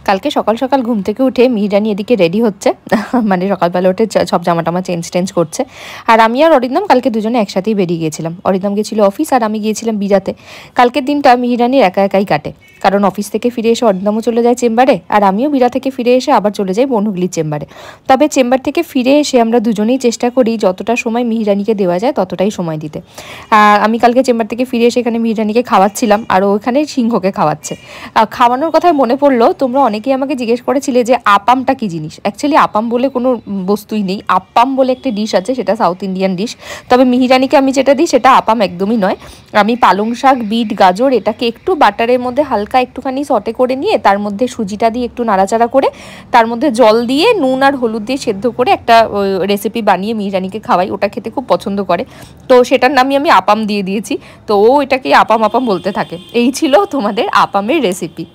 কালকে সকাল সকাল ঘুম থেকে উঠে মিহিরানি এদিকে রেডি হচ্ছে মানে সকালবেলা উঠে সব জামা টামা চেঞ্জ করছে। আর আমি আর অরিন্দম কালকে দুজনে একসাথেই বেরিয়ে গিয়েছিলাম। অরিন্দম গেছিল অফিস আর আমি গিয়েছিলাম বিরাতে। কালকের দিনটা মিহিরানির একা একাই কাটে, কারণ অফিস থেকে ফিরে এসে অরিন্দমও চলে যায় চেম্বারে, আর আমিও বিরা থেকে ফিরে এসে আবার চলে যাই বনহুগলির চেম্বারে। তবে চেম্বার থেকে ফিরে এসে আমরা দুজনেই চেষ্টা করি যতটা সময় মিহিরানিকে দেওয়া যায় ততটাই সময় দিতে। আমি কালকে চেম্বার থেকে ফিরে এসে এখানে মিহিরানিকে খাওয়াচ্ছিলাম, আর ওখানে সিংহকে খাওয়াচ্ছে। খাওয়ানোর কথায় মনে পড়লো, তোমরা অনেকেই আমাকে জিজ্ঞেস করেছিলে যে আপামটা কি জিনিস। অ্যাকচুয়ালি আপাম বলে কোনো বস্তুই নেই, আপ্পাম বলে একটা ডিশ আছে, সেটা সাউথ ইন্ডিয়ান ডিশ। তবে মিহিরানিকে আমি যেটা দিই সেটা আপাম একদমই নয়। আমি পালং শাক, বিট, গাজর এটাকে একটু বাটারের মধ্যে হালকা একটুখানি সটে করে নিয়ে তার মধ্যে সুজিটা দিয়ে একটু নাড়াচাড়া করে তার মধ্যে জল দিয়ে নুন আর হলুদ দিয়ে সেদ্ধ করে একটা রেসিপি বানিয়ে মিহিরানিকে খাওয়াই। ওটা খেতে খুব পছন্দ করে, তো সেটার নামই আমি আপাম দিয়ে দিয়েছি। তো ও এটাকে আপাম আপাম বলতে থাকে। এই ছিল তোমাদের আপামের রেসিপি।